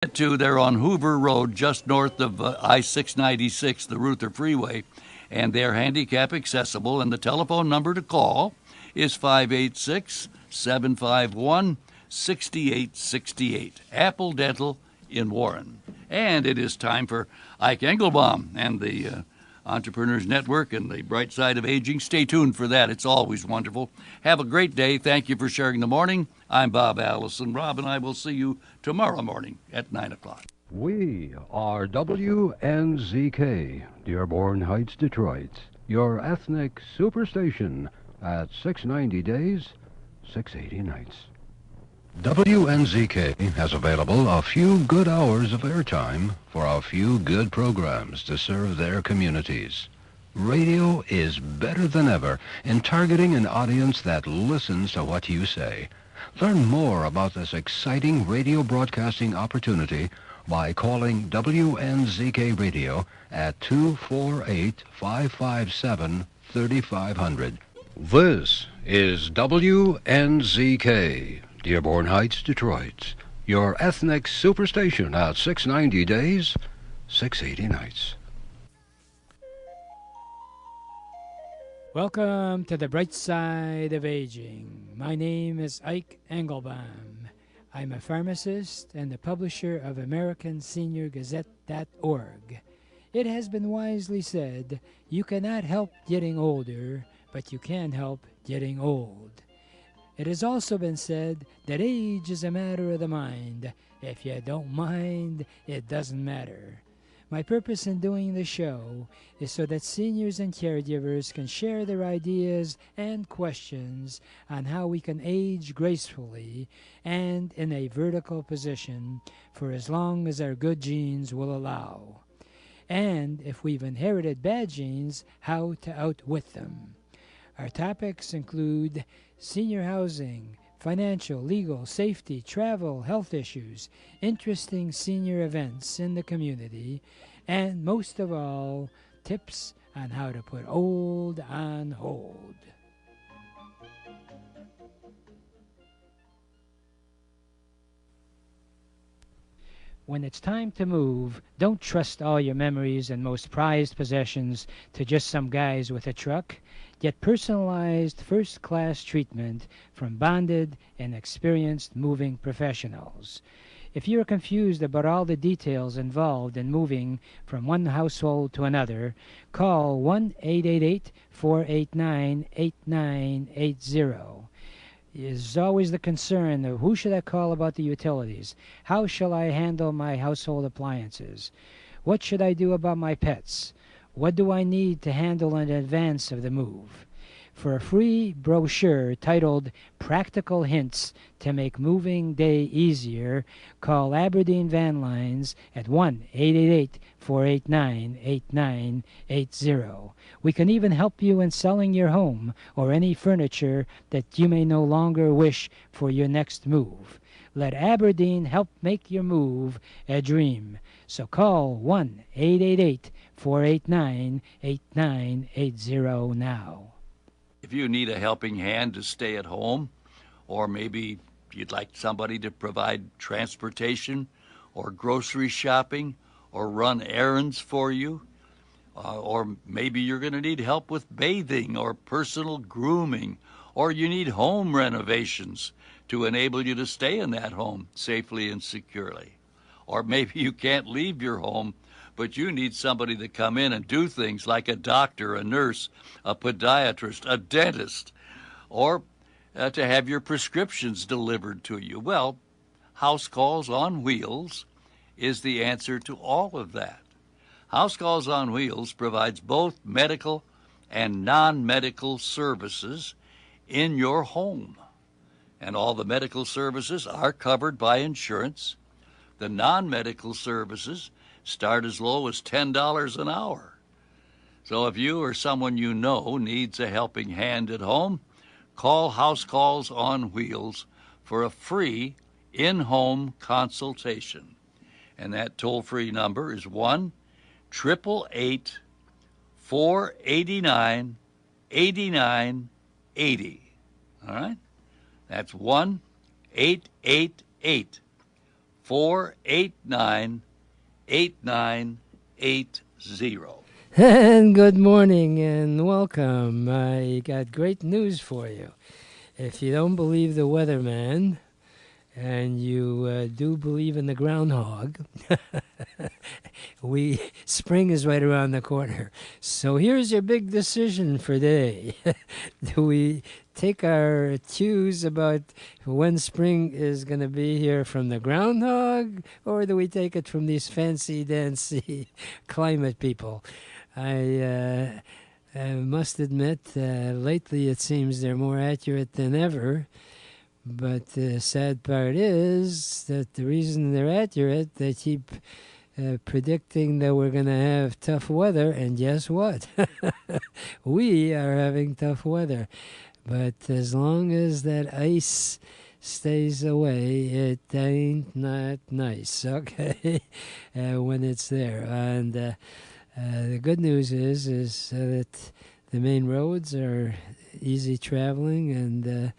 To they're on Hoover Road, just north of I-696, the Ruther Freeway, and they're handicap accessible. And the telephone number to call is 586-751-6868. Apple Dental in Warren. And it is time for Ike Engelbaum and the Entrepreneurs Network and the Bright Side of Aging. Stay tuned for that. It's always wonderful. Have a great day. Thank you for sharing the morning. I'm Bob Allison. Rob and I will see you tomorrow morning at 9 o'clock. We are WNZK, Dearborn Heights, Detroit, your ethnic superstation at 690 days, 680 nights. WNZK has available a few good hours of airtime for a few good programs to serve their communities. Radio is better than ever in targeting an audience that listens to what you say. Learn more about this exciting radio broadcasting opportunity by calling WNZK Radio at 248-557-3500. This is WNZK, Dearborn Heights, Detroit, your ethnic superstation at 690 days, 680 nights. Welcome to the Bright Side of Aging. My name is Ike Engelbaum. I'm a pharmacist and the publisher of AmericanSeniorGazette.org. It has been wisely said, you cannot help getting older, but you can help getting old. It has also been said that age is a matter of the mind. If you don't mind, it doesn't matter. My purpose in doing the show is so that seniors and caregivers can share their ideas and questions on how we can age gracefully and in a vertical position for as long as our good genes will allow. And if we've inherited bad genes, how to outwit them. Our topics include senior housing, financial, legal, safety, travel, health issues, interesting senior events in the community, and most of all, tips on how to put old on hold. When it's time to move, don't trust all your memories and most prized possessions to just some guys with a truck. Get personalized first-class treatment from bonded and experienced moving professionals. If you're confused about all the details involved in moving from one household to another, call 1-888-489-8980. Is always the concern of who should I call about the utilities? How shall I handle my household appliances? What should I do about my pets? What do I need to handle in advance of the move? For a free brochure titled Practical Hints to Make Moving Day Easier, call Aberdeen Van Lines at 1-888-489-8980. We can even help you in selling your home or any furniture that you may no longer wish for your next move. Let Aberdeen help make your move a dream. So call 1-888-489-8980 now. If you need a helping hand to stay at home, or maybe you'd like somebody to provide transportation or grocery shopping or run errands for you, or maybe you're going to need help with bathing or personal grooming, or you need home renovations to enable you to stay in that home safely and securely. Or maybe you can't leave your home, but you need somebody to come in and do things like a doctor, a nurse, a podiatrist, a dentist, or to have your prescriptions delivered to you. Well, House Calls on Wheels is the answer to all of that. House Calls on Wheels provides both medical and non-medical services in your home. And all the medical services are covered by insurance. The non-medical services start as low as $10 an hour. So if you or someone you know needs a helping hand at home, call House Calls on Wheels for a free in-home consultation. And that toll-free number is 1-888-489-8980. All right? That's 1-888 489 8980. And good morning and welcome. I got great news for you. If you don't believe the weatherman and you do believe in the groundhog, spring is right around the corner. So here's your big decision for today. Do we take our cues about when spring is going to be here from the groundhog, or do we take it from these fancy dancy climate people? I must admit, lately it seems they're more accurate than ever. But the sad part is that the reason they're accurate, they keep predicting that we're going to have tough weather, and guess what? We are having tough weather. But as long as that ice stays away, it ain't not nice, okay, when it's there. And the good news is that the main roads are easy traveling, and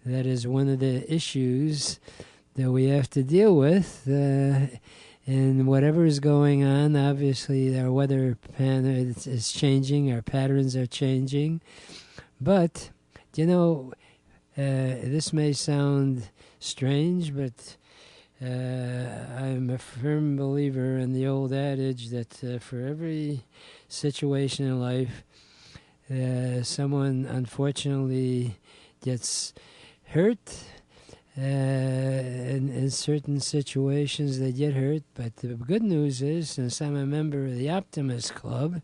that is one of the issues that we have to deal with. And whatever is going on, obviously our weather pattern is changing, our patterns are changing. But, this may sound strange, but I'm a firm believer in the old adage that for every situation in life, someone unfortunately gets hurt. In certain situations they get hurt, but the good news is, since I'm a member of the Optimist Club,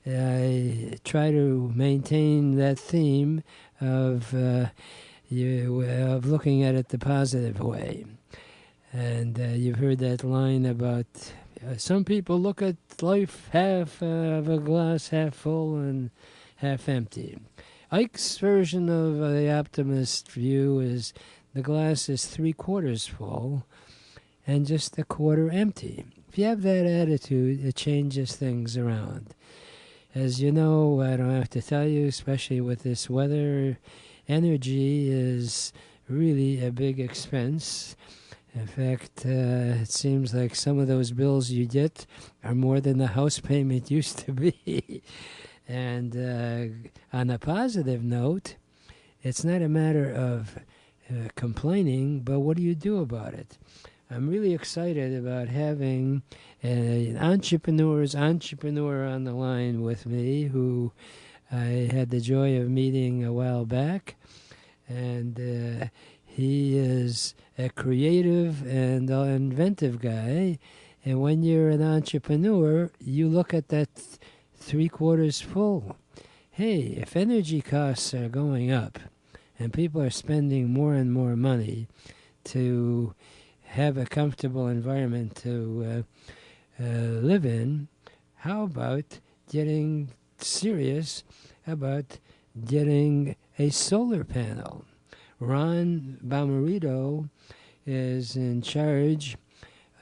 I try to maintain that theme of looking at it the positive way. And you've heard that line about some people look at life half of a glass half full and half empty. Ike's version of the optimist view is the glass is 3/4 full and just a quarter empty. If you have that attitude, it changes things around. As you know, I don't have to tell you, especially with this weather, energy is really a big expense. In fact, it seems like some of those bills you get are more than the house payment used to be. And on a positive note, it's not a matter of complaining, but what do you do about it? I'm really excited about having an entrepreneur on the line with me, who I had the joy of meeting a while back. And he is a creative and inventive guy. And when you're an entrepreneur, you look at that 3/4 full. Hey, if energy costs are going up and people are spending more and more money to have a comfortable environment to live in, how about getting serious about getting a solar panel? Ron Bomarito is in charge,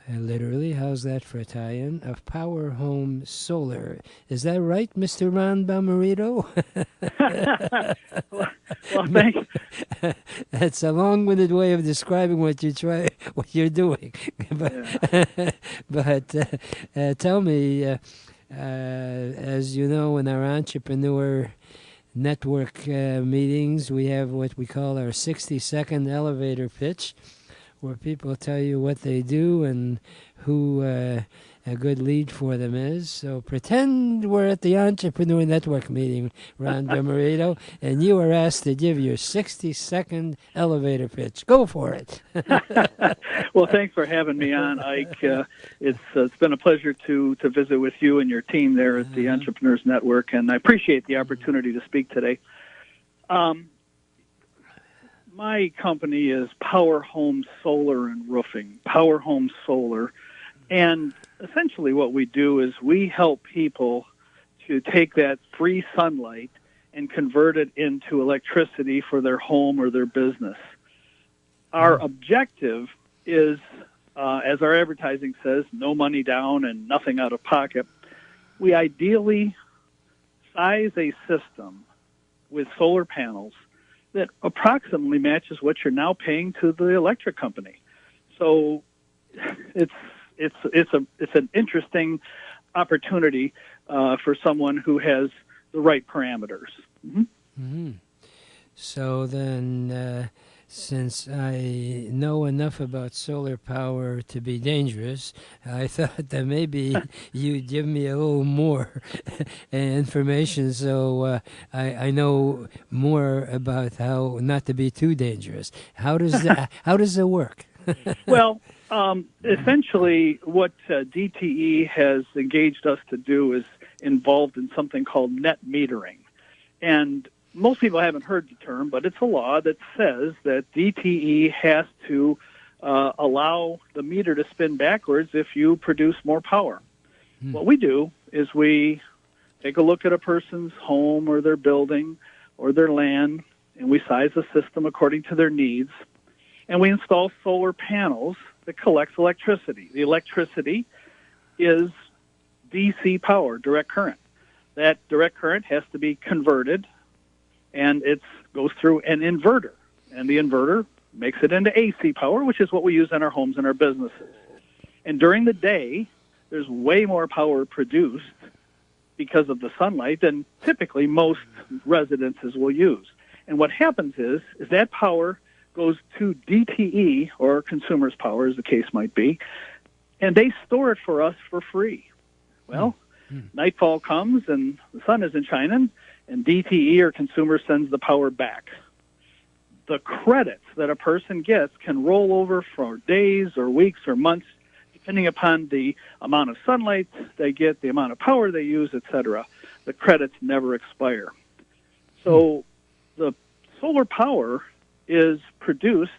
literally, how's that for Italian, of Power Home Solar. Is that right, Mr. Ron Bomarito? Well, thanks. That's a long-winded way of describing what you're doing. But tell me, as you know, in our entrepreneur network meetings, we have what we call our 60-second elevator pitch, where people tell you what they do and who a good lead for them is. So pretend we're at the Entrepreneur Network meeting, Ron Bomarito, and you are asked to give your 60-second elevator pitch. Go for it. Well, thanks for having me on, Ike. It's been a pleasure to visit with you and your team there at the Entrepreneurs Network, and I appreciate the opportunity to speak today. My company is Power Home Solar and Roofing, Power Home Solar. And essentially what we do is we help people to take that free sunlight and convert it into electricity for their home or their business. Our objective is, as our advertising says, no money down and nothing out of pocket. We ideally size a system with solar panels that approximately matches what you're now paying to the electric company. So it's an interesting opportunity for someone who has the right parameters. Mm-hmm. Mm-hmm. So then, since I know enough about solar power to be dangerous, I thought that maybe you'd give me a little more information so I know more about how not to be too dangerous. How does it work? Well, essentially, what DTE has engaged us to do is involved in something called net metering. And most people haven't heard the term, but it's a law that says that DTE has to allow the meter to spin backwards if you produce more power. What we do is we take a look at a person's home or their building or their land, and we size the system according to their needs. And we install solar panels that collects electricity. The electricity is DC power, direct current. That direct current has to be converted, and it goes through an inverter. And the inverter makes it into AC power, which is what we use in our homes and our businesses. And during the day, there's way more power produced because of the sunlight than typically most residences will use. And what happens is that power goes to DTE, or consumers' power, as the case might be, and they store it for us for free. Well, nightfall comes and the sun isn't shining, and DTE, or consumer, sends the power back. The credits that a person gets can roll over for days or weeks or months, depending upon the amount of sunlight they get, the amount of power they use, etc. The credits never expire. So the solar power is produced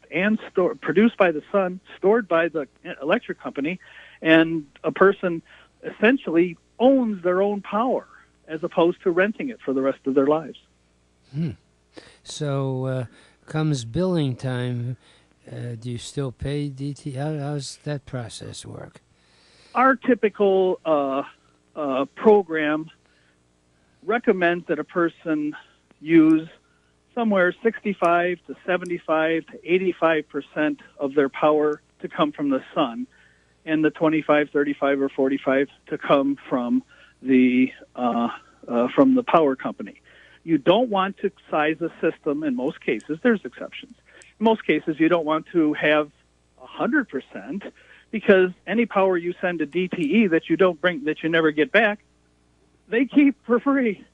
by the sun, stored by the electric company, and a person essentially owns their own power as opposed to renting it for the rest of their lives. So comes billing time, do you still pay DT? How's that process work? Our typical program recommends that a person use somewhere 65 to 75 to 85% of their power to come from the sun, and the 25, 35, or 45 to come from the power company. You don't want to size a system in most cases. There's exceptions. In most cases, you don't want to have 100%, because any power you send to DTE that you never get back, they keep for free.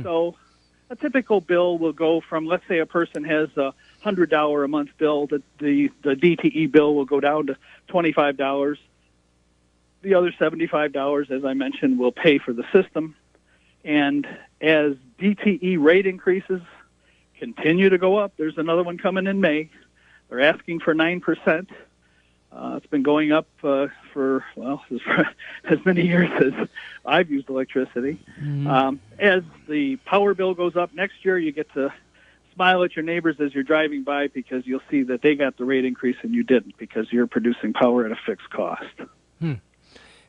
So a typical bill will go from, let's say a person has a $100 a month bill, the DTE bill will go down to $25. The other $75, as I mentioned, will pay for the system. And as DTE rate increases continue to go up, there's another one coming in May. They're asking for 9%. It's been going up for as many years as I've used electricity. As the power bill goes up next year, you get to smile at your neighbors as you're driving by, because you'll see that they got the rate increase and you didn't, because you're producing power at a fixed cost.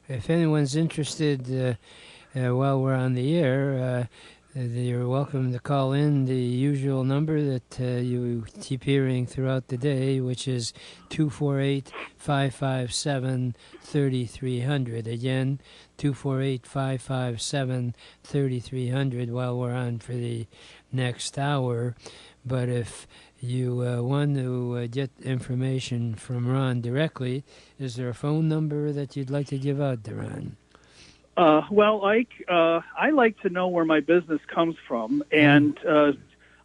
If anyone's interested, while we're on the air, you're welcome to call in the usual number that you keep hearing throughout the day, which is 248-557-3300. Again, 248-557-3300 while we're on for the next hour. But if you want to get information from Ron directly, is there a phone number that you'd like to give out to Ron? Well, Ike, I like to know where my business comes from, and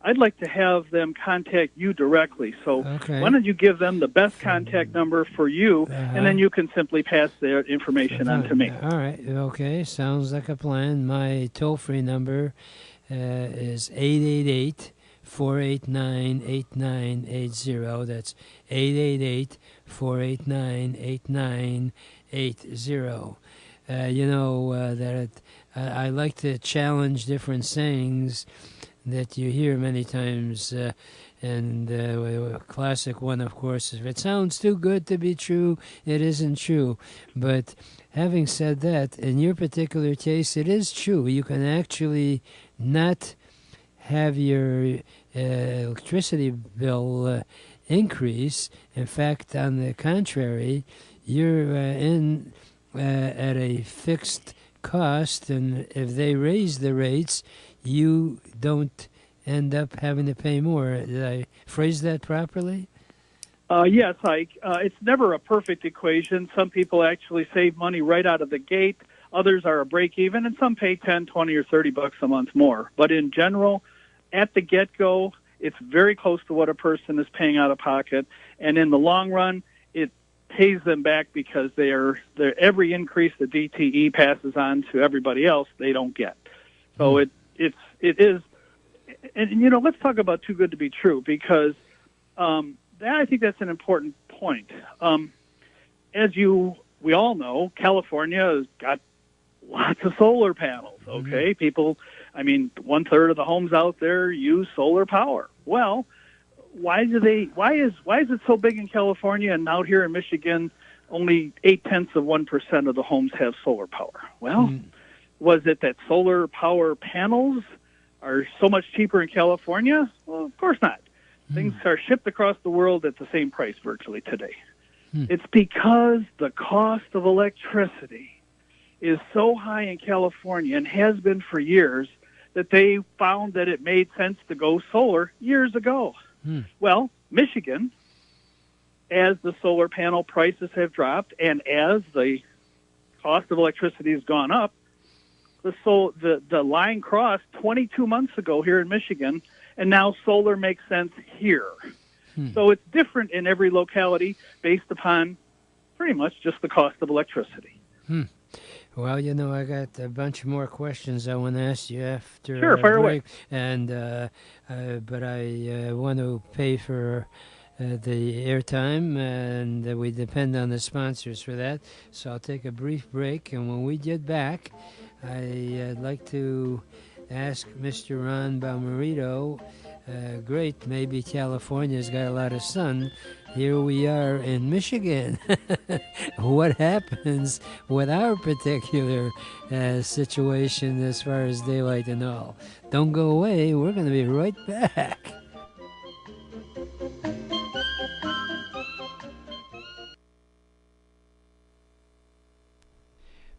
I'd like to have them contact you directly. So why don't you give them the best contact number for you, and then you can simply pass their information on to me. All right. Okay. Sounds like a plan. My toll-free number is 888-489-8980. That's 888-489-8980. That I like to challenge different sayings that you hear many times, and a classic one, of course, is, if it sounds too good to be true, it isn't true. But having said that, in your particular case, it is true. You can actually not have your electricity bill increase. In fact, on the contrary, you're in at a fixed cost, and if they raise the rates, you don't end up having to pay more. Did I phrase that properly? Yes, Ike. It's never a perfect equation. Some people actually save money right out of the gate. Others are a break even, and some pay 10, 20, or $30 a month more. But in general, at the get-go, it's very close to what a person is paying out of pocket. And in the long run, it pays them back because they're every increase the DTE passes on to everybody else, they don't get. So it is, and let's talk about too good to be true, because I think that's an important point. As we all know, California has got lots of solar panels. Okay, people. I mean, 1/3 of the homes out there use solar power. Well, why is it so big in California, and out here in Michigan, only 0.8% of the homes have solar power? Well, was it that solar power panels are so much cheaper in California? Well, of course not. Things are shipped across the world at the same price virtually today. It's because the cost of electricity is so high in California, and has been for years, that they found that it made sense to go solar years ago. Well, Michigan, as the solar panel prices have dropped and as the cost of electricity has gone up, the line crossed 22 months ago here in Michigan, and now solar makes sense here. So it's different in every locality based upon pretty much just the cost of electricity. Well, I got a bunch more questions I want to ask you after Sure, fire break, away. and but I want to pay for the airtime, and we depend on the sponsors for that. So I'll take a brief break, and when we get back, I'd like to ask Mr. Ron Bomarito. Great, maybe California's got a lot of sun. Here we are in Michigan. What happens with our particular situation as far as daylight and all? Don't go away. We're going to be right back.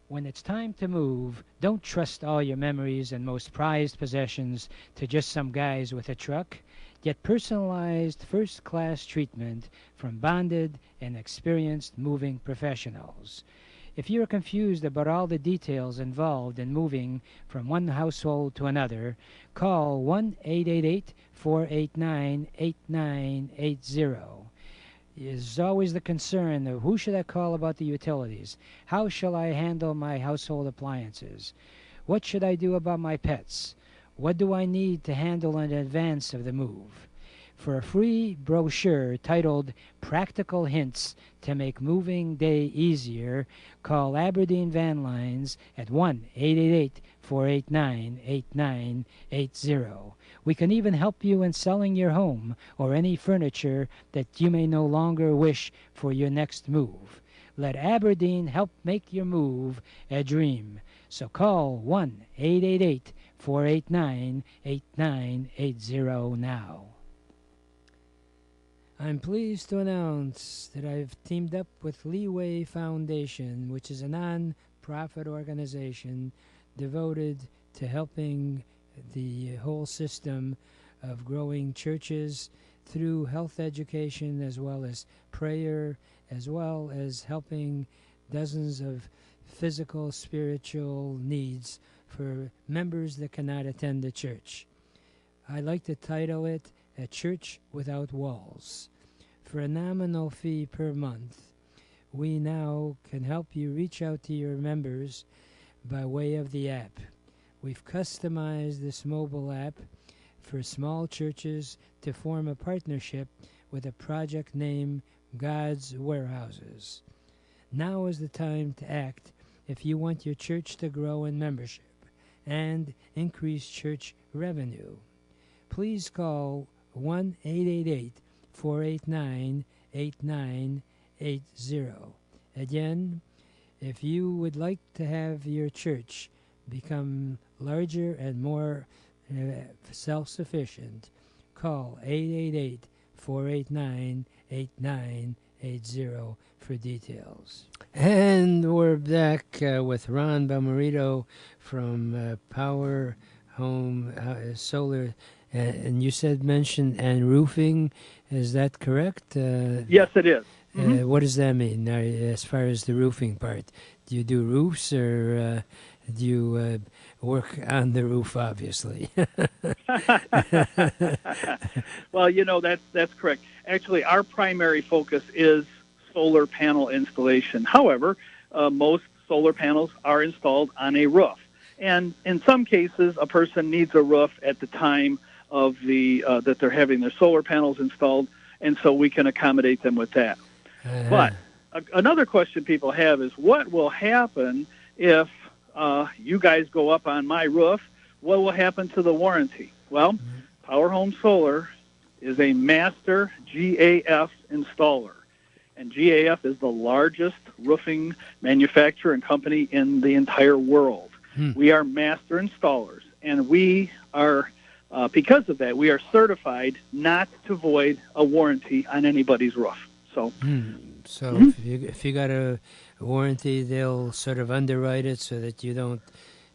When it's time to move, don't trust all your memories and most prized possessions to just some guys with a truck. Get personalized first-class treatment from bonded and experienced moving professionals. If you're confused about all the details involved in moving from one household to another, call 1-888-489-8980. Is always the concern of who should I call about the utilities? How shall I handle my household appliances? What should I do about my pets? What do I need to handle in advance of the move? For a free brochure titled Practical Hints to Make Moving Day Easier, call Aberdeen Van Lines at 1-888-489-8980. We can even help you in selling your home or any furniture that you may no longer wish for your next move. Let Aberdeen help make your move a dream. So call 1-888-489-8980 now. I'm pleased to announce that I've teamed up with Leeway Foundation, which is a non-profit organization devoted to helping the whole system of growing churches through health education, as well as prayer, as well as helping dozens of physical, spiritual needs for members that cannot attend the church. I like to title it A Church Without Walls. For a nominal fee per month, we now can help you reach out to your members by way of the app. We've customized this mobile app for small churches to form a partnership with a project named God's Warehouses. Now is the time to act if you want your church to grow in membership and increase church revenue. Please call 1-888-489-8980. Again, if you would like to have your church become larger and more self-sufficient, call 888-489-8980. 800-878-8280 for details. And we're back with Ron Bomarito from Power Home Solar. And you mentioned and roofing. Is that correct? Yes, it is. What does that mean as far as the roofing part? Do you do roofs or do you work on the roof, obviously? Well, that's correct. Actually, our primary focus is solar panel installation. However, most solar panels are installed on a roof. And in some cases, a person needs a roof at the time of that they're having their solar panels installed, and so we can accommodate them with that. But another question people have is, what will happen if you guys go up on my roof? What will happen to the warranty? Well, Power Home Solar is a master GAF installer. And GAF is the largest roofing manufacturer and company in the entire world. We are master installers, and we are, because of that, we are certified not to void a warranty on anybody's roof. So, if you got a warranty, they'll sort of underwrite it so that you don't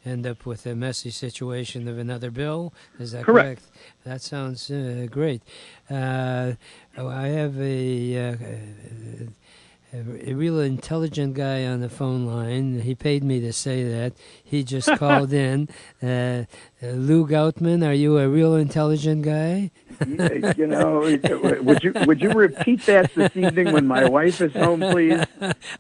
end up with a messy situation of another bill. Is that correct? That sounds great. I have a real intelligent guy on the phone line. He paid me to say that. He just called in. Lou Goutman, are you a real intelligent guy? Would you repeat that this evening when my wife is home, please?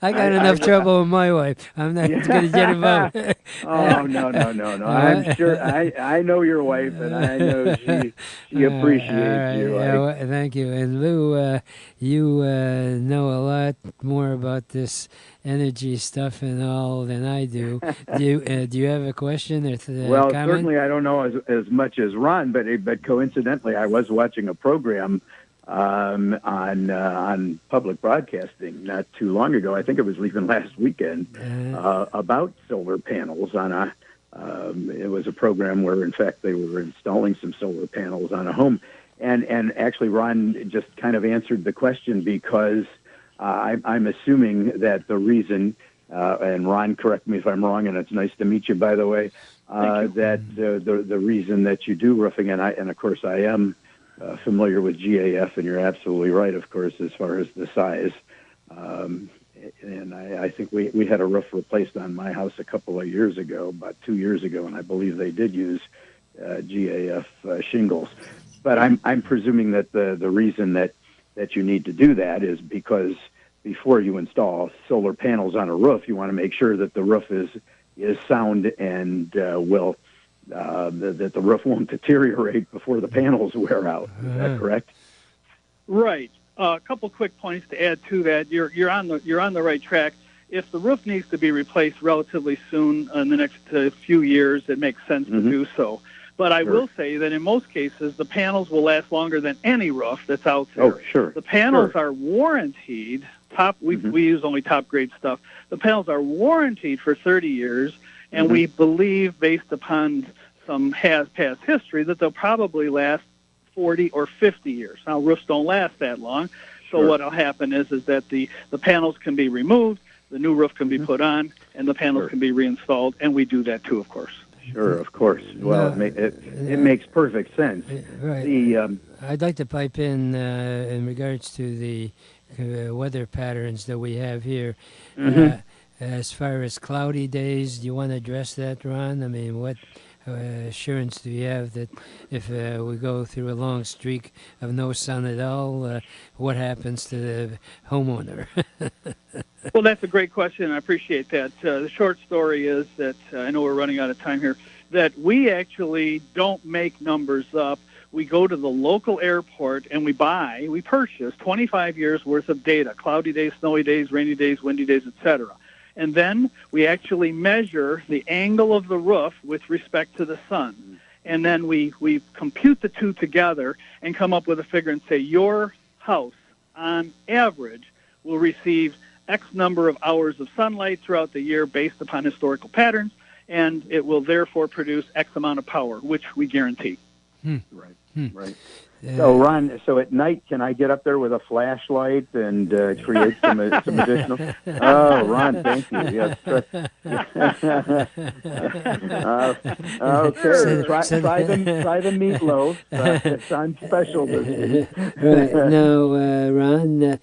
I got enough trouble with my wife. I'm not going to get involved. No. I'm sure I know your wife, and I know she appreciates you. Thank you. And Lou, you know a lot more about this energy stuff and all than I do. Do you have a question or well, comment? Certainly I don't know as much as Ron, but coincidentally I was watching a program on public broadcasting not too long ago. I think it was even last weekend about solar panels on a. It was a program where, in fact, they were installing some solar panels on a home, and actually Ron just kind of answered the question because I'm assuming that the reason, and Ron, correct me if I'm wrong, and it's nice to meet you, by the way. That the reason that you do roofing, and of course I am familiar with GAF, and you're absolutely right, of course, as far as the size. And I think we had a roof replaced on my house a couple of years ago, about 2 years ago, and I believe they did use GAF shingles. But I'm presuming that the reason that you need to do that is because before you install solar panels on a roof, you want to make sure that the roof is sound and that the roof won't deteriorate before the panels wear out. Is that correct? Right. A couple quick points to add to that. You're on the right track. If the roof needs to be replaced relatively soon in the next few years, it makes sense to do so. But I will say that in most cases, the panels will last longer than any roof that's out there. Oh, sure. The panels are warranted. We use only top grade stuff. The panels are warranted for 30 years, and we believe, based upon some past history, that they'll probably last 40 or 50 years. Now, roofs don't last that long, so what will happen is that the panels can be removed, the new roof can be put on, and the panels can be reinstalled, and we do that too, of course. Sure, of course. Well, it makes perfect sense. Right. I'd like to pipe in regards to the weather patterns that we have here. As far as cloudy days, do you want to address that, Ron? I mean, what assurance do you have that if we go through a long streak of no sun at all, what happens to the homeowner? Well, that's a great question. I appreciate that. The short story is that, I know we're running out of time here, that we actually don't make numbers up. We go to the local airport and we purchase 25 years worth of data, cloudy days, snowy days, rainy days, windy days, etc. And then we actually measure the angle of the roof with respect to the sun. And then we compute the two together and come up with a figure and say your house, on average, will receive X number of hours of sunlight throughout the year based upon historical patterns, and it will therefore produce X amount of power, which we guarantee. Right. So, Ron, so at night, can I get up there with a flashlight and create some additional? Oh, Ron, thank you. Yes. Okay. Try the meatloaf. It's on special this week. Right. Now, Ron,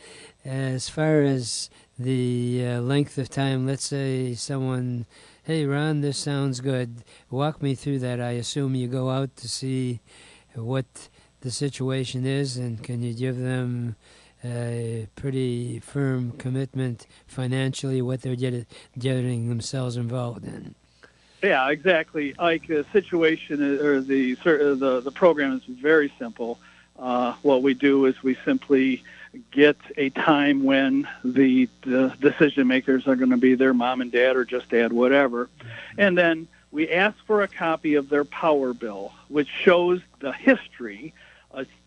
as far as the length of time, let's say someone, hey, Ron, this sounds good. Walk me through that. I assume you go out to see what the situation is, and can you give them a pretty firm commitment financially what they're getting themselves involved in? Yeah, exactly. Ike, the situation or the program is very simple. What we do is we simply get a time when the decision makers are going to be their mom and dad or just dad, whatever, and then we ask for a copy of their power bill, which shows the history,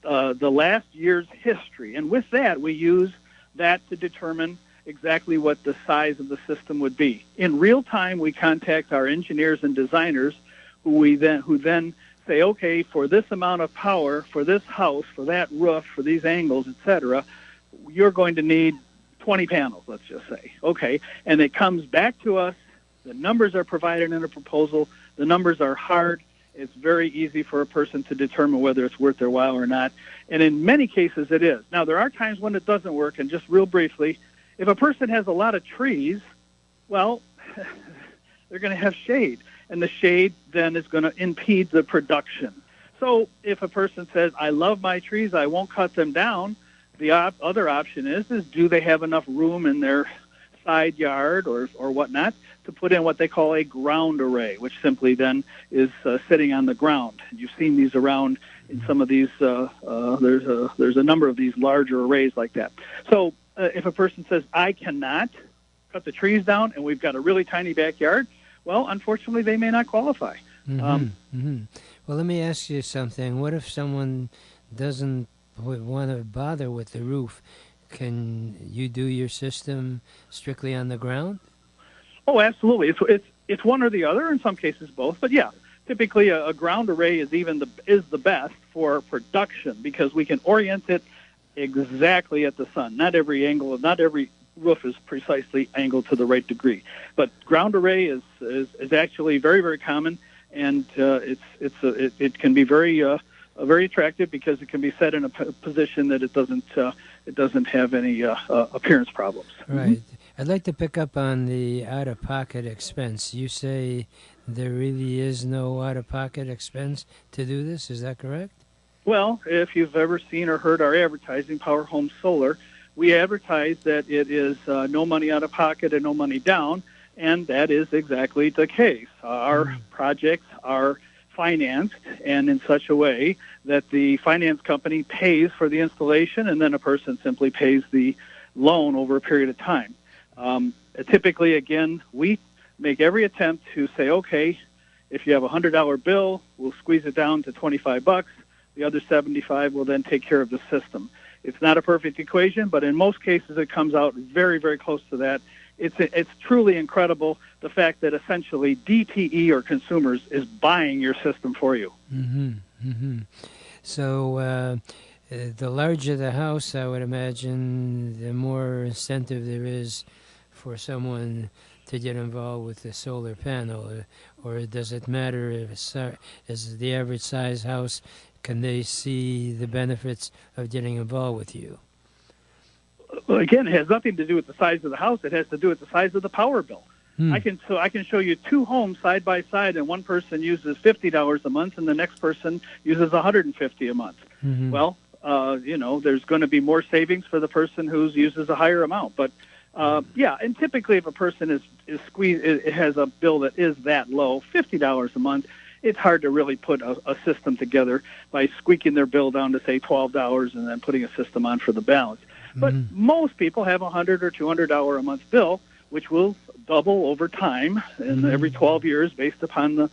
the last year's history. And with that, we use that to determine exactly what the size of the system would be. In real time, we contact our engineers and designers who then say, okay, for this amount of power, for this house, for that roof, for these angles, etc., you're going to need 20 panels, let's just say. Okay, and it comes back to us. The numbers are provided in a proposal. The numbers are hard. It's very easy for a person to determine whether it's worth their while or not. And in many cases, it is. Now, there are times when it doesn't work, and just real briefly, if a person has a lot of trees, well, they're going to have shade, and the shade then is going to impede the production. So if a person says, I love my trees, I won't cut them down, the other option is do they have enough room in their side yard or whatnot to put in what they call a ground array, which simply then is sitting on the ground. You've seen these around in some of these. There's a number of these larger arrays like that. So if a person says, I cannot cut the trees down and we've got a really tiny backyard, well, unfortunately, they may not qualify. Well, let me ask you something. What if someone doesn't want to bother with the roof? Can you do your system strictly on the ground? Oh, absolutely. It's one or the other. In some cases, both. But yeah, typically a ground array is the best for production because we can orient it exactly at the sun. Not every roof is precisely angled to the right degree. But ground array is actually very, very common, and it can be very attractive because it can be set in a position that it doesn't have any appearance problems. Right. I'd like to pick up on the out-of-pocket expense. You say there really is no out-of-pocket expense to do this. Is that correct? Well, if you've ever seen or heard our advertising, Power Home Solar, we advertise that it is no money out of pocket and no money down, and that is exactly the case. Our projects are financed and in such a way that the finance company pays for the installation and then a person simply pays the loan over a period of time. Typically, again, we make every attempt to say, okay, if you have a $100 bill, we'll squeeze it down to $25. The other $75 will then take care of the system. It's not a perfect equation, but in most cases it comes out very, very close to that. It's truly incredible, the fact that essentially DTE or consumers is buying your system for you. So the larger the house, I would imagine, the more incentive there is for someone to get involved with the solar panel. Or does it matter if it's the average size house? Can they see the benefits of getting involved with you? Well, again, it has nothing to do with the size of the house. It has to do with the size of the power bill. I can show you two homes side by side, and one person uses $50 a month, and the next person uses $150 a month. Well, there's going to be more savings for the person who uses a higher amount. But yeah, and typically, if a person is squeezed, it has a bill that is that low, $50 a month. It's hard to really put a system together by squeaking their bill down to, say, $12 and then putting a system on for the balance. But most people have a $100 or $200 a month bill, which will double over time and every 12 years based upon the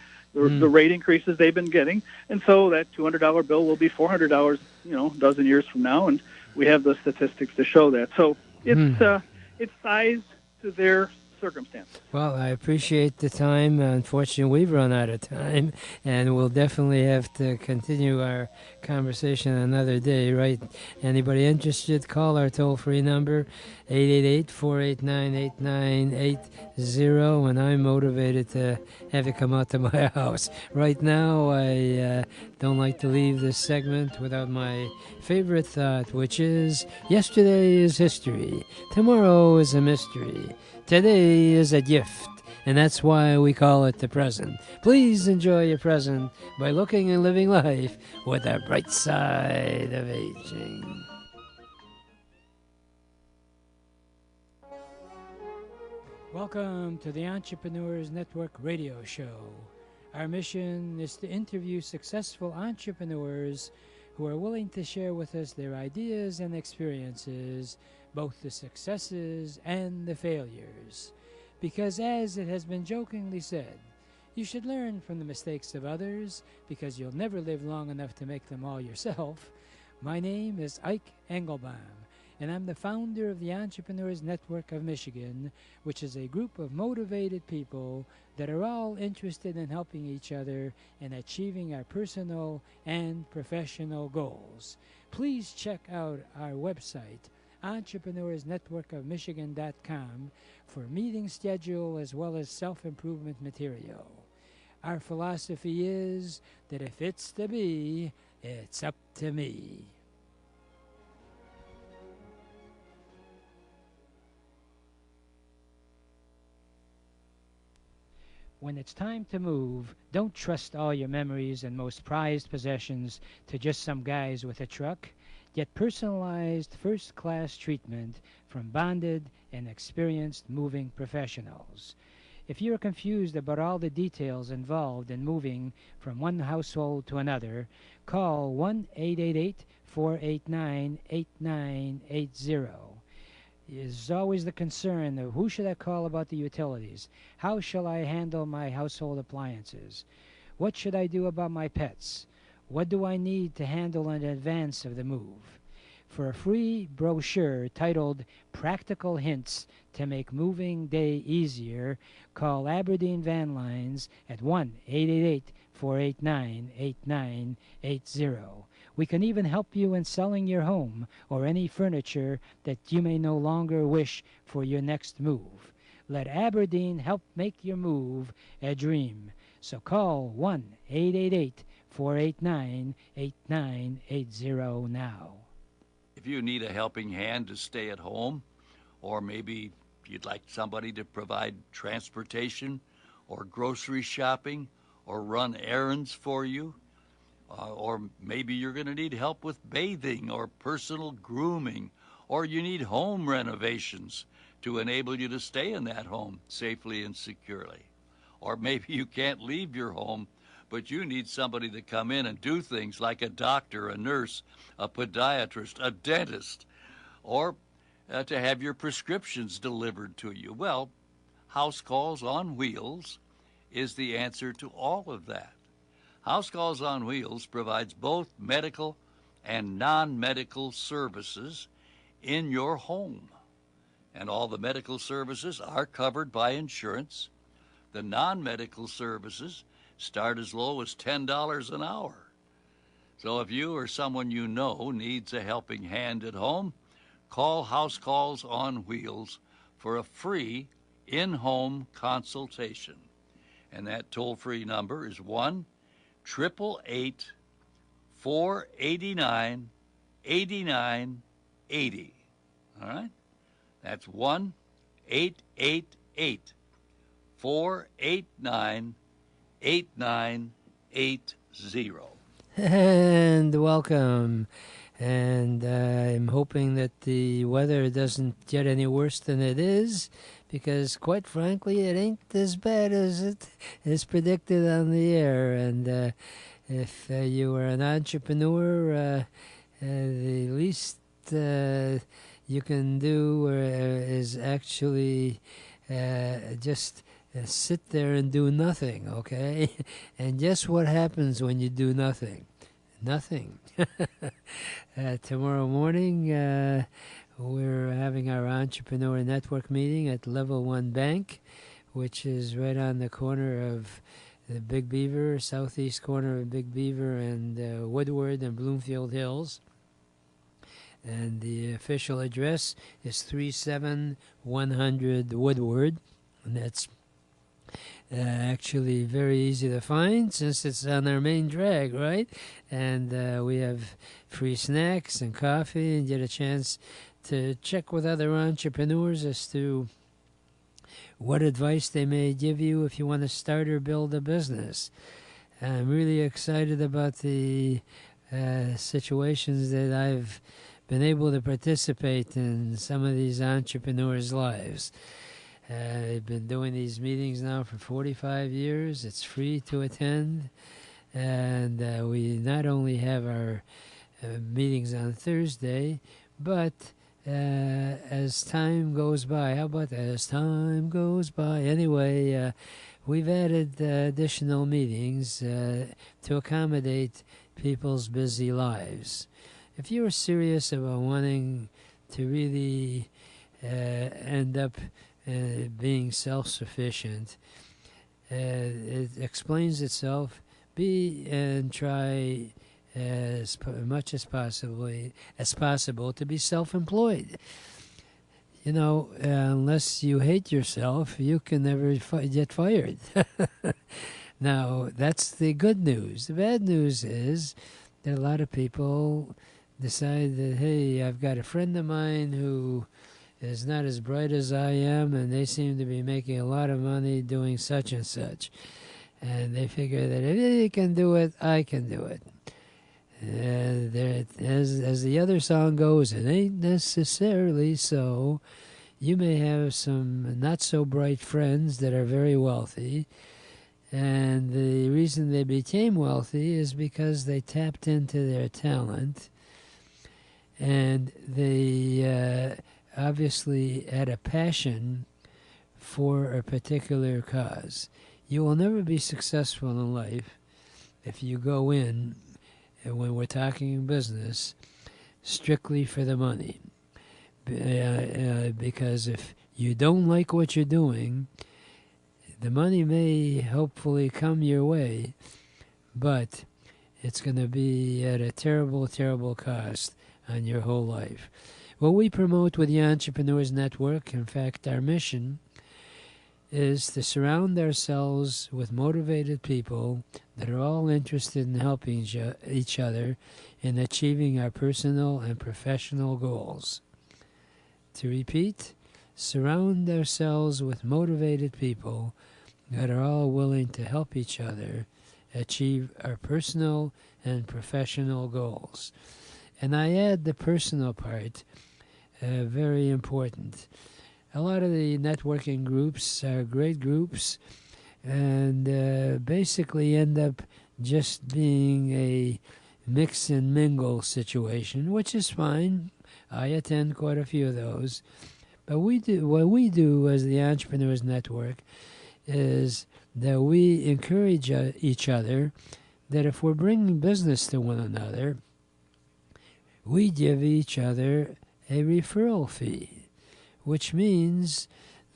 rate increases they've been getting. And so that $200 bill will be $400, a dozen years from now, and we have the statistics to show that. So it's sized to their circumstances. Well, I appreciate the time. Unfortunately, we've run out of time, and we'll definitely have to continue our conversation another day, right? Anybody interested, call our toll-free number, 888-489-8980, and I'm motivated to have you come out to my house. Right now, I don't like to leave this segment without my favorite thought, which is, yesterday is history, tomorrow is a mystery. Today is a gift, and that's why we call it the present. Please enjoy your present by looking and living life with the bright side of aging. Welcome to the Entrepreneurs Network radio show. Our mission is to interview successful entrepreneurs who are willing to share with us their ideas and experiences, both the successes and the failures. Because as it has been jokingly said, you should learn from the mistakes of others because you'll never live long enough to make them all yourself. My name is Ike Engelbaum, and I'm the founder of the Entrepreneurs Network of Michigan, which is a group of motivated people that are all interested in helping each other and achieving our personal and professional goals. Please check out our website, entrepreneursnetworkofmichigan.com, for meeting schedule as well as self-improvement material. Our philosophy is that if it's to be, it's up to me. When it's time to move, don't trust all your memories and most prized possessions to just some guys with a truck. Get personalized first-class treatment from bonded and experienced moving professionals. If you're confused about all the details involved in moving from one household to another, call 1-888-489-8980. There's always the concern of who should I call about the utilities? How shall I handle my household appliances? What should I do about my pets? What do I need to handle in advance of the move? For a free brochure titled Practical Hints to Make Moving Day Easier, call Aberdeen Van Lines at 1-888-489-8980. We can even help you in selling your home or any furniture that you may no longer wish for your next move. Let Aberdeen help make your move a dream. So call 1-888-489-8980 now. If you need a helping hand to stay at home, or maybe you'd like somebody to provide transportation or grocery shopping or run errands for you, or maybe you're going to need help with bathing or personal grooming, or you need home renovations to enable you to stay in that home safely and securely. Or maybe you can't leave your home, but you need somebody to come in and do things like a doctor, a nurse, a podiatrist, a dentist, or to have your prescriptions delivered to you. Well, House Calls on Wheels is the answer to all of that. House Calls on Wheels provides both medical and non-medical services in your home. And all the medical services are covered by insurance. The non-medical services start as low as $10 an hour. So if you or someone you know needs a helping hand at home, call House Calls on Wheels for a free in-home consultation. And that toll-free number is 1-888-489-8980. All right? That's 1-888-489-8980. And welcome. And I'm hoping that the weather doesn't get any worse than it is, because quite frankly, it ain't as bad as it is predicted on the air. And if you are an entrepreneur, the least you can do is actually just sit there and do nothing, okay? And guess what happens when you do nothing? Nothing. Tomorrow morning, we're having our Entrepreneur Network meeting at Level 1 Bank, which is right on the corner of the Big Beaver, southeast corner of Big Beaver and Woodward and Bloomfield Hills. And the official address is 37100 Woodward, and that's actually very easy to find since it's on our main drag, right? And we have free snacks and coffee, and get a chance to check with other entrepreneurs as to what advice they may give you if you want to start or build a business. I'm really excited about the situations that I've been able to participate in some of these entrepreneurs' lives. I've been doing these meetings now for 45 years. It's free to attend. And we not only have our meetings on Thursday, but as time goes by, how about as time goes by? Anyway, we've added additional meetings to accommodate people's busy lives. If you're serious about wanting to really end up being self-sufficient, it explains itself. Be and try as much as possible to be self-employed. You know, unless you hate yourself, you can never get fired. Now, that's the good news. The bad news is that a lot of people decide that, hey, I've got a friend of mine who is not as bright as I am, and they seem to be making a lot of money doing such and such. And they figure that if they can do it, I can do it. As the other song goes, it ain't necessarily so. You may have some not-so-bright friends that are very wealthy, and the reason they became wealthy is because they tapped into their talent, and they obviously had a passion for a particular cause. You will never be successful in life if you go in, and when we're talking business, strictly for the money. Because if you don't like what you're doing, the money may hopefully come your way, but it's going to be at a terrible, terrible cost on your whole life. What we promote with the Entrepreneurs Network, in fact, our mission is to surround ourselves with motivated people that are all interested in helping each other in achieving our personal and professional goals. To repeat, surround ourselves with motivated people that are all willing to help each other achieve our personal and professional goals. And I add the personal part, very important. A lot of the networking groups are great groups and basically end up just being a mix and mingle situation, which is fine. I attend quite a few of those. But what we do as the Entrepreneurs Network is that we encourage each other that if we're bringing business to one another, we give each other a referral fee, which means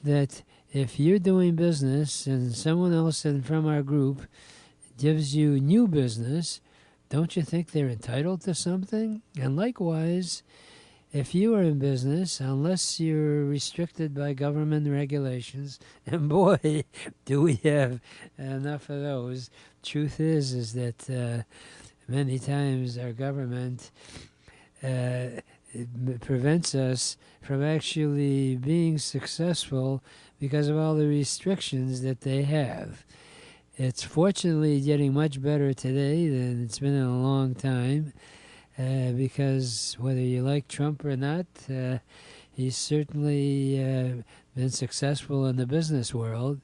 that if you're doing business and someone else from our group gives you new business, don't you think they're entitled to something? And likewise, if you are in business, unless you're restricted by government regulations, and boy, do we have enough of those. Truth is that many times our government prevents us from actually being successful because of all the restrictions that they have. It's fortunately getting much better today than it's been in a long time. Because whether you like Trump or not, he's certainly been successful in the business world.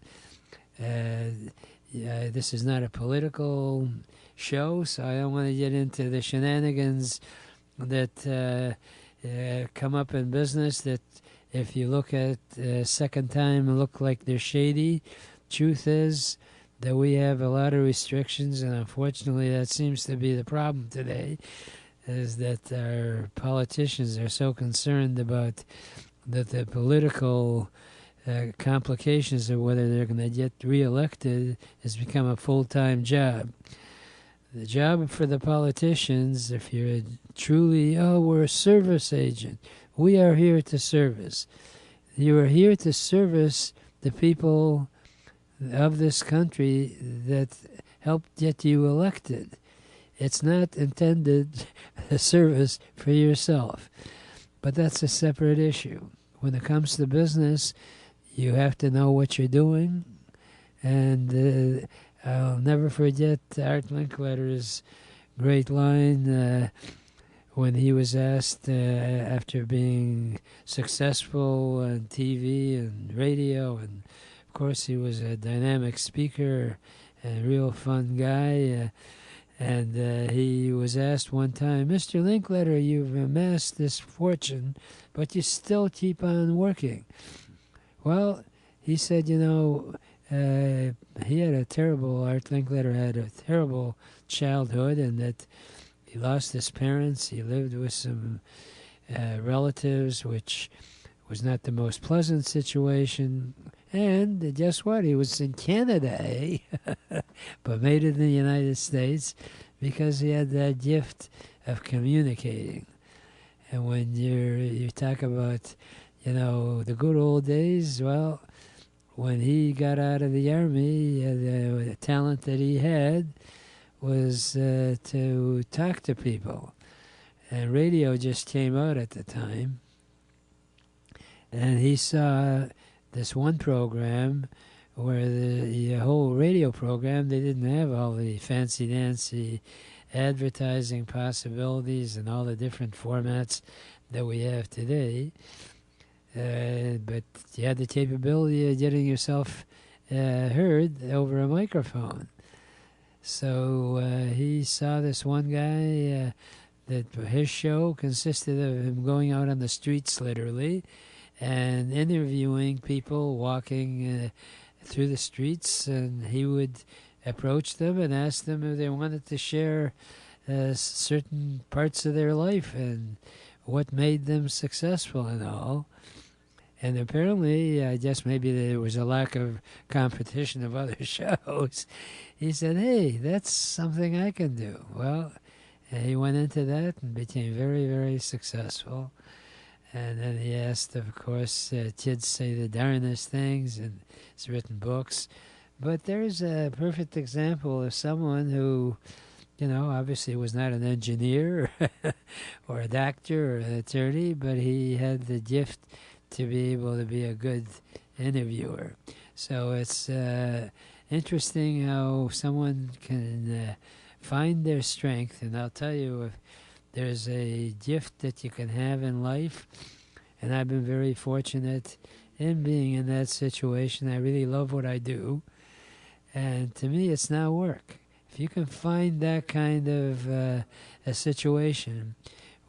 This is not a political show, so I don't want to get into the shenanigans that come up in business that if you look at second time look like they're shady. Truth is that we have a lot of restrictions, and unfortunately that seems to be the problem today. is that our politicians are so concerned about the political complications of whether they're going to get reelected has become a full-time job. The job for the politicians, if you're truly, we're a service agent. We are here to service. You are here to service the people of this country that helped get you elected. It's not intended a service for yourself. But that's a separate issue. When it comes to business, you have to know what you're doing. And I'll never forget Art Linkletter's great line when he was asked, after being successful on TV and radio, and of course he was a dynamic speaker and a real fun guy, and he was asked one time, Mr. Linkletter, you've amassed this fortune, but you still keep on working. Well, he said, he had Art Linkletter had a terrible childhood, and that he lost his parents. He lived with some relatives, which was not the most pleasant situation. And guess what? He was in Canada, but made it in the United States because he had that gift of communicating. And when you talk about, the good old days, well, when he got out of the Army, the talent that he had was to talk to people. And radio just came out at the time. And he saw this one program where the whole radio program, they didn't have all the fancy-dancy advertising possibilities and all the different formats that we have today. But you had the capability of getting yourself heard over a microphone. So he saw this one guy that his show consisted of him going out on the streets, literally, and interviewing people walking through the streets, and he would approach them and ask them if they wanted to share certain parts of their life and what made them successful and all. And apparently, I guess maybe there was a lack of competition of other shows. He said, hey, that's something I can do. Well, he went into that and became very, very successful. And then he asked, of course, kids say the darnest things, and he's written books. But there's a perfect example of someone who, obviously was not an engineer or a doctor or an attorney, but he had the gift to be able to be a good interviewer. So it's interesting how someone can find their strength. And I'll tell you, if there's a gift that you can have in life, and I've been very fortunate in being in that situation. I really love what I do. And to me, it's not work. If you can find that kind of a situation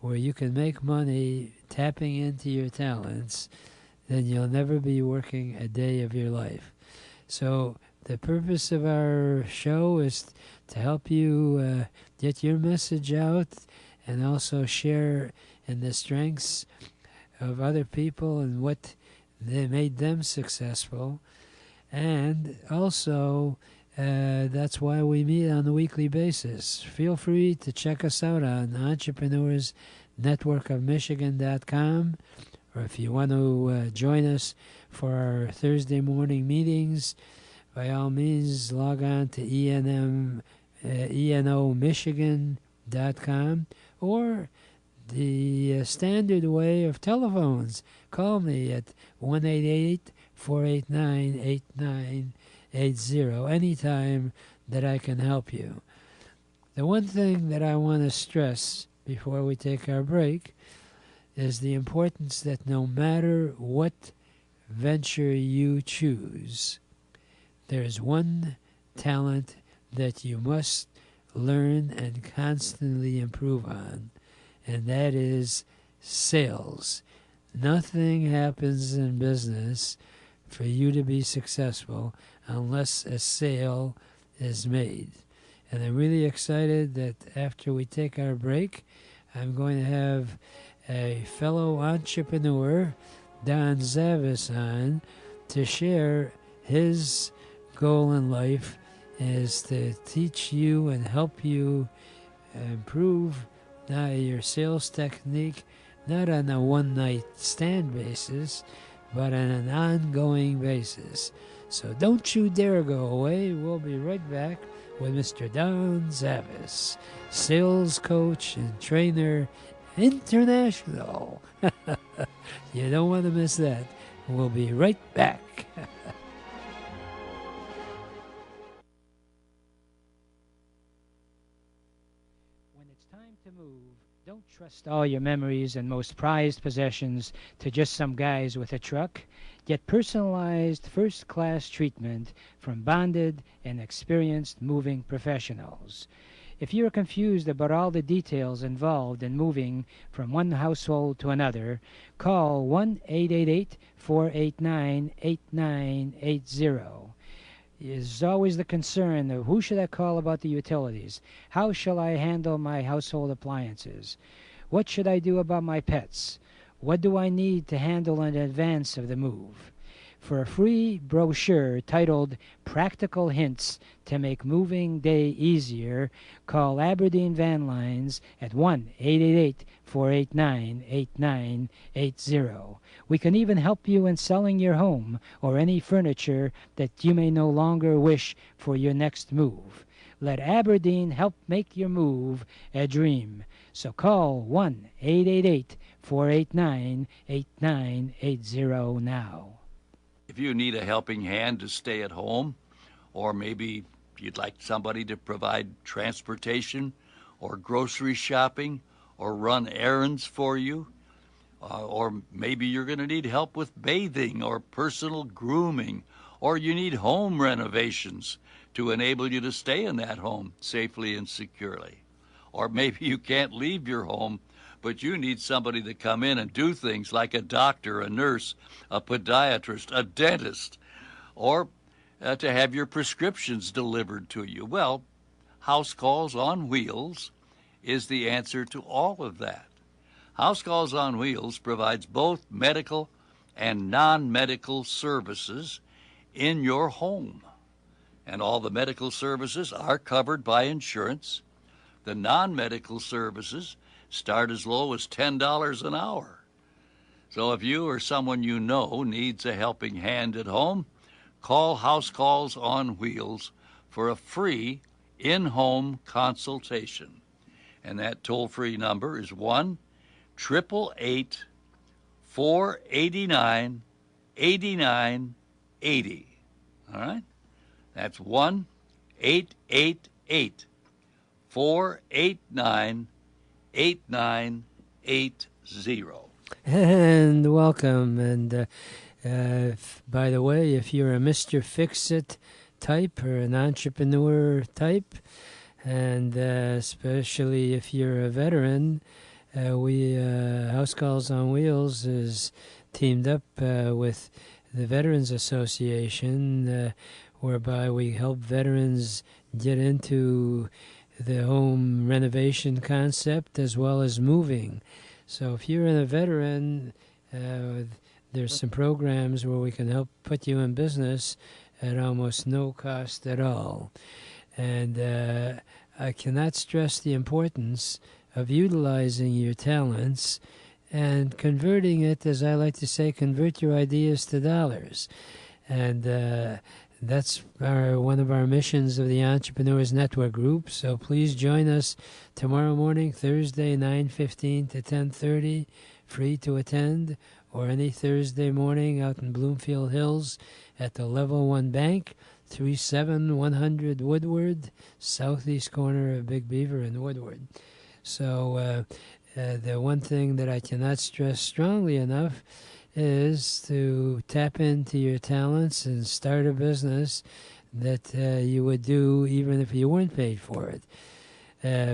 where you can make money tapping into your talents, then you'll never be working a day of your life. So the purpose of our show is to help you get your message out and also share in the strengths of other people and what they made them successful. And also, that's why we meet on a weekly basis. Feel free to check us out on entrepreneursnetworkofmichigan.com, or if you want to join us for our Thursday morning meetings, by all means log on to enomichigan.com, or the standard way of telephones. Call me at 1-888-489-8980 anytime that I can help you. The one thing that I want to stress before we take our break is the importance that no matter what venture you choose, there's one talent that you must learn and constantly improve on, and that is sales. Nothing happens in business for you to be successful unless a sale is made. And I'm really excited that after we take our break, I'm going to have a fellow entrepreneur, Don Zavis, on to share his goal in life is to teach you and help you improve your sales technique, not on a one-night stand basis, but on an ongoing basis. So don't you dare go away. We'll be right back with Mr. Don Zavis, sales coach and trainer international. You don't want to miss that. We'll be right back. When it's time to move, don't trust all your memories and most prized possessions to just some guys with a truck. Get personalized first-class treatment from bonded and experienced moving professionals. If you're confused about all the details involved in moving from one household to another, call 1-888-489-8980. Is always the concern of who should I call about the utilities? How shall I handle my household appliances? What should I do about my pets? What do I need to handle in advance of the move? For a free brochure titled Practical Hints to Make Moving Day Easier, call Aberdeen Van Lines at 1-888-489-8980. We can even help you in selling your home or any furniture that you may no longer wish for your next move. Let Aberdeen help make your move a dream. So call 1-888-489-8980 now. If you need a helping hand to stay at home, or maybe you'd like somebody to provide transportation or grocery shopping or run errands for you, or maybe you're going to need help with bathing or personal grooming, or you need home renovations to enable you to stay in that home safely and securely. Or maybe you can't leave your home, but you need somebody to come in and do things like a doctor, a nurse, a podiatrist, a dentist, or to have your prescriptions delivered to you. Well, House Calls on Wheels is the answer to all of that. House Calls on Wheels provides both medical and non-medical services in your home. And all the medical services are covered by insurance. The non-medical services start as low as $10 an hour. So if you or someone you know needs a helping hand at home, call House Calls on Wheels for a free in-home consultation. And that toll-free number is 1-888-489-8980. All right? That's 1-888-489-8980. And welcome. And by the way, if you're a Mr. Fix-It type or an entrepreneur type, and especially if you're a veteran, House Calls on Wheels is teamed up with the Veterans Association, whereby we help veterans get into the home renovation concept as well as moving. So if you're a veteran, there's some programs where we can help put you in business at almost no cost at all. And I cannot stress the importance of utilizing your talents and converting it, as I like to say, convert your ideas to dollars. And that's one of our missions of the Entrepreneurs Network Group. So please join us tomorrow morning, Thursday, 9:15 to 10:30, free to attend, or any Thursday morning out in Bloomfield Hills at the Level 1 Bank, 37100 Woodward, southeast corner of Big Beaver in Woodward. So the one thing that I cannot stress strongly enough is to tap into your talents and start a business that you would do even if you weren't paid for it.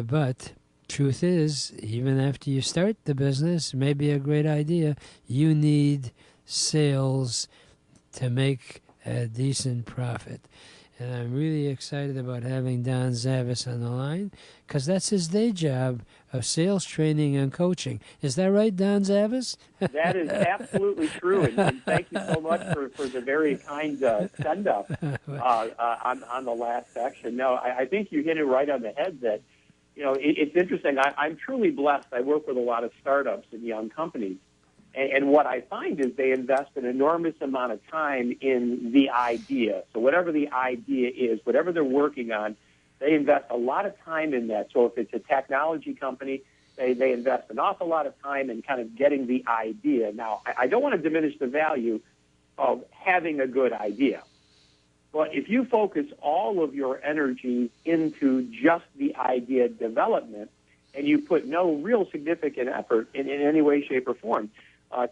But truth is, even after you start the business, may be a great idea, you need sales to make a decent profit. And I'm really excited about having Don Zavis on the line because that's his day job of sales training and coaching. Is that right, Don Zavis? That is absolutely true, and thank you so much for the very kind send-up on the last section. No, I think you hit it right on the head that, it's interesting. I'm truly blessed. I work with a lot of startups and young companies, and what I find is they invest an enormous amount of time in the idea. So whatever the idea is, whatever they're working on, they invest a lot of time in that. So if it's a technology company, they invest an awful lot of time in kind of getting the idea. Now, I don't want to diminish the value of having a good idea. But if you focus all of your energy into just the idea development and you put no real significant effort in any way, shape, or form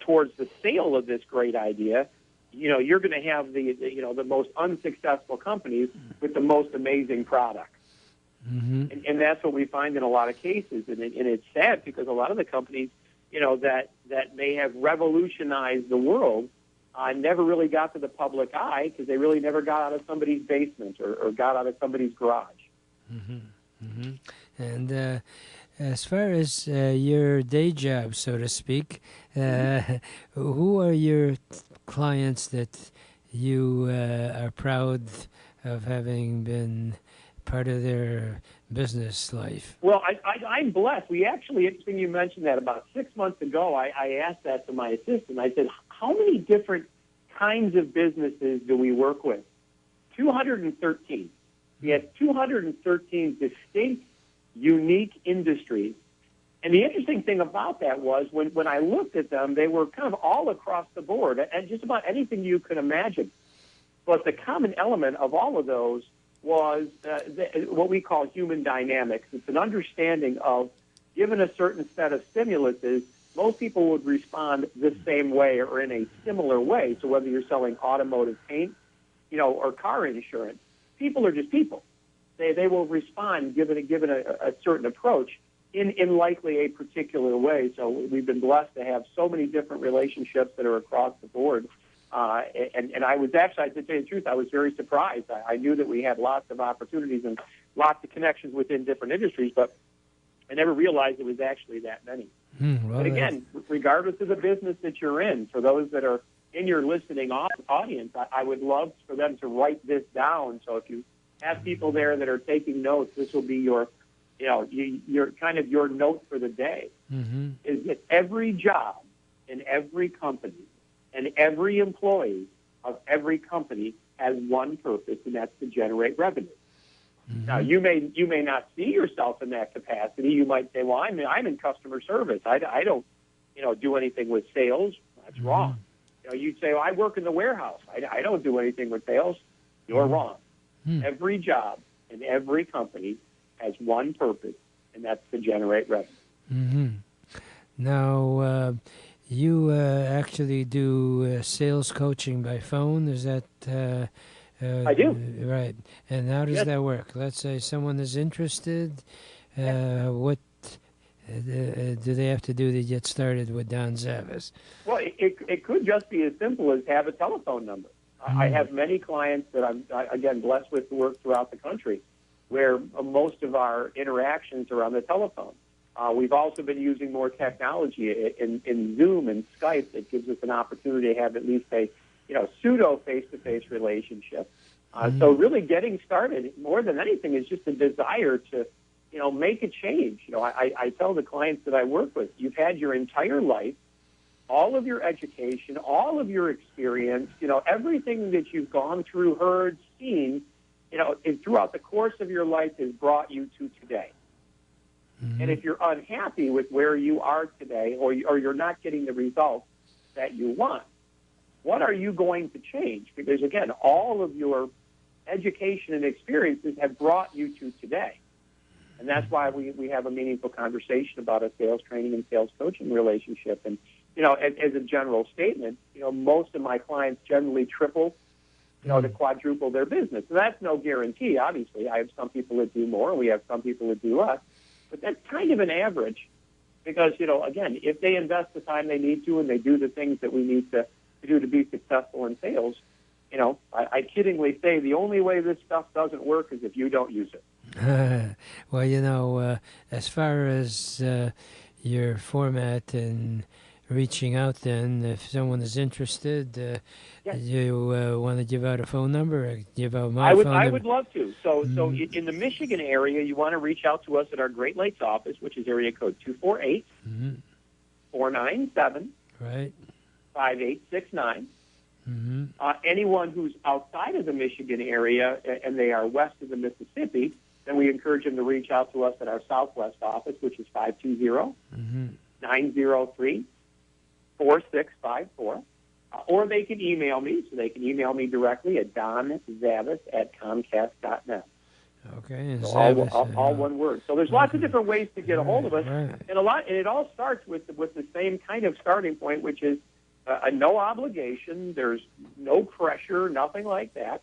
towards the sale of this great idea, you're going to have the most unsuccessful companies with the most amazing products. Mm-hmm. And that's what we find in a lot of cases. And it's sad because a lot of the companies, that may have revolutionized the world never really got to the public eye because they really never got out of somebody's basement or got out of somebody's garage. Mm-hmm. Mm-hmm. And as far as your day job, so to speak, who are your clients that you are proud of having been part of their business life? Well, I'm blessed. We actually, interesting you mentioned that. About 6 months ago, I asked that to my assistant. I said, how many different kinds of businesses do we work with? 213. We had 213 distinct, unique industries. And the interesting thing about that was when I looked at them, they were kind of all across the board, and just about anything you could imagine. But the common element of all of those was what we call human dynamics. It's an understanding of, given a certain set of stimuluses, most people would respond the same way or in a similar way. So whether you're selling automotive paint, or car insurance, people are just people. They will respond given a certain approach in likely a particular way. So we've been blessed to have so many different relationships that are across the board. And I was actually, to tell you the truth, I was very surprised. I knew that we had lots of opportunities and lots of connections within different industries, but I never realized it was actually that many. Well, but again, regardless of the business that you're in, for those that are in your listening audience, I would love for them to write this down. So if you have people there that are taking notes, this will be your kind of your note for the day. Mm-hmm. Is that every job in every company and every employee of every company has one purpose, and that's to generate revenue. Mm-hmm. Now, you may not see yourself in that capacity. You might say, well, I'm in customer service. I don't, do anything with sales. That's mm-hmm. wrong. You'd say, well, I work in the warehouse. I don't do anything with sales. You're mm-hmm. wrong. Mm-hmm. Every job in every company has one purpose, and that's to generate revenue. Mm-hmm. Now, you actually do sales coaching by phone. Is that... I do. Right. And how does that work? Let's say someone is interested. What do they have to do to get started with Don Zavis? Well, it could just be as simple as have a telephone number. I have many clients that I'm, again, blessed with to work throughout the country where most of our interactions are on the telephone. We've also been using more technology in Zoom and Skype that gives us an opportunity to have at least a pseudo face-to-face relationship. So really getting started, more than anything, is just a desire to, make a change. I tell the clients that I work with, you've had your entire life, all of your education, all of your experience, everything that you've gone through, heard, seen, throughout the course of your life has brought you to today. Mm-hmm. And if you're unhappy with where you are today or you're not getting the results that you want, what are you going to change? Because, again, all of your education and experiences have brought you to today. And that's why we have a meaningful conversation about a sales training and sales coaching relationship. And, as a general statement, most of my clients generally triple, to quadruple their business. So that's no guarantee, obviously. I have some people that do more, and we have some people that do less. But that's kind of an average because, again, if they invest the time they need to and they do the things that we need to do to be successful in sales, I kiddingly say the only way this stuff doesn't work is if you don't use it. Well, as far as your format and reaching out, then, if someone is interested, Yes. you want to give out a phone number or give out my phone number? I would love to. So in the Michigan area, you want to reach out to us at our Great Lakes office, which is area code 248-497 Right. 5869. Anyone who's outside of the Michigan area and they are west of the Mississippi, then we encourage them to reach out to us at our Southwest office, which is 520-903-4654. Or they can email me. So they can email me directly at donzavis@comcast.net. Okay. And So Zavis, all one word. So there's lots of different ways to get a hold of us, Right. and it all starts with the same kind of starting point, which is a no obligation. There's no pressure, nothing like that.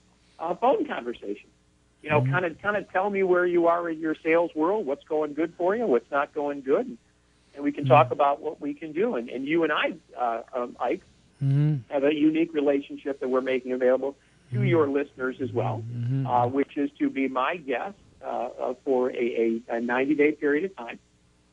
Phone conversation. Kind of tell me where you are in your sales world, what's going good for you, what's not going good, and we can talk about what we can do. And you and I, Ike, have a unique relationship that we're making available to your listeners as well, which is to be my guest for a 90-day period of time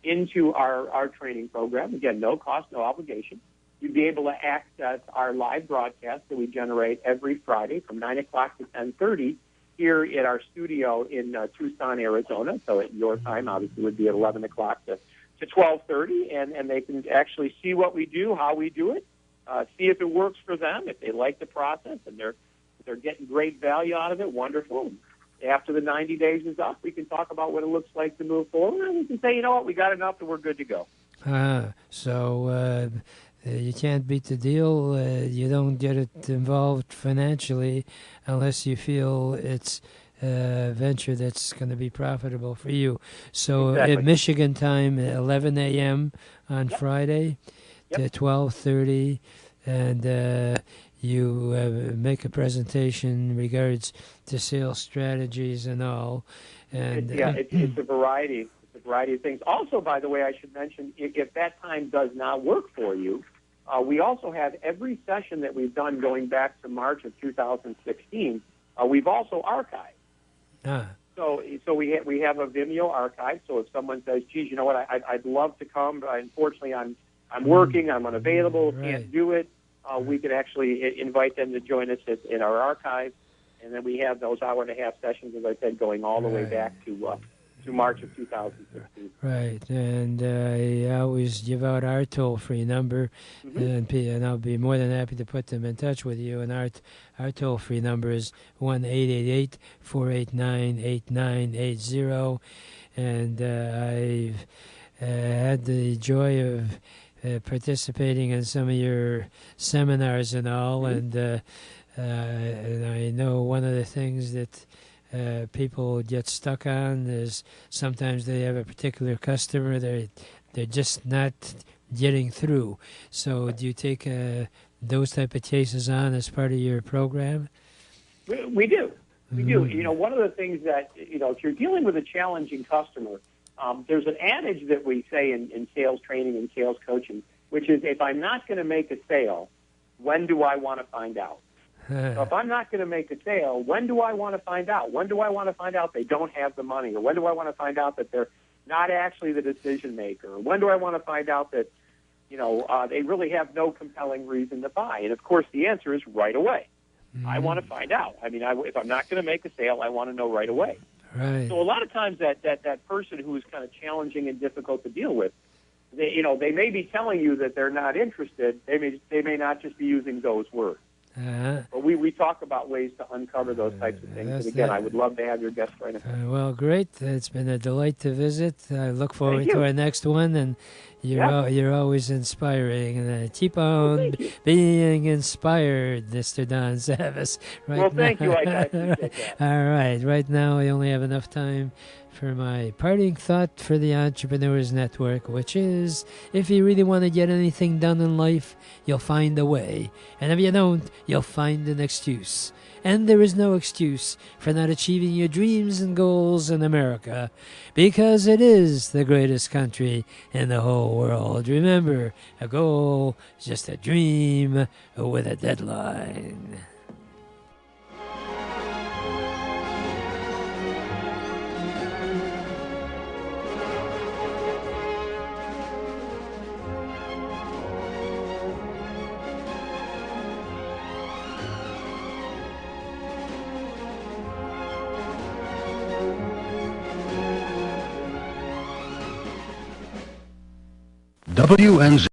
into our training program. Again, no cost, no obligation. You'd be able to access our live broadcast that we generate every Friday from 9 o'clock to 10:30 here at our studio in Tucson, Arizona. So at your time, obviously, would be at 11 o'clock to 12:30, and they can actually see what we do, how we do it, see if it works for them, if they like the process, and they're getting great value out of it. Wonderful. After the 90 days is up, we can talk about what it looks like to move forward, and we can say, you know what, we got enough and we're good to go. So you can't beat the deal. You don't get it involved financially unless you feel it's a venture that's going to be profitable for you. So Exactly. at Michigan time, 11 a.m. on Friday to 12:30, and you make a presentation in regards to sales strategies and all. And It's a variety. It's a variety of things. Also, by the way, I should mention, if that time does not work for you, we also have every session that we've done going back to March of 2016. We've also archived. So we have a Vimeo archive. So if someone says, "Geez, you know what? I'd love to come, but unfortunately I'm working. I'm unavailable. Can't do it." We could actually invite them to join us in our archive, and then we have those hour-and-a-half sessions, as I said, going all the way back to March of 2016. Right, and I always give out our toll-free number, and I'll be more than happy to put them in touch with you. And our toll-free number is 1-888-489-8980, and I've had the joy of participating in some of your seminars and all, and I know one of the things that people get stuck on is sometimes they have a particular customer they're just not getting through. So do you take those type of cases on as part of your program? We do. We do. One of the things that, if you're dealing with a challenging customer, there's an adage that we say in sales training and sales coaching, which is, if I'm not going to make a sale, when do I want to find out? So if I'm not going to make a sale, when do I want to find out? When do I want to find out they don't have the money? Or when do I want to find out that they're not actually the decision maker? Or when do I want to find out that, they really have no compelling reason to buy? And, of course, the answer is right away. I want to find out. I mean, if I'm not going to make a sale, I want to know right away. Right. So a lot of times that person who is kind of challenging and difficult to deal with, they may be telling you that they're not interested. They may not just be using those words. But we talk about ways to uncover those types of things. And again, I would love to have your guest right now. Well, great. It's been a delight to visit. I look forward to our next one, and you're always inspiring. And keep on being inspired, Mr. Don Zavis. Thank you. I appreciate that. All right. Right now, I only have enough time for my parting thought for the Entrepreneurs Network, which is, if you really want to get anything done in life, you'll find a way. And if you don't, you'll find an excuse. And there is no excuse for not achieving your dreams and goals in America, because it is the greatest country in the whole world. Remember, a goal is just a dream with a deadline. WNZ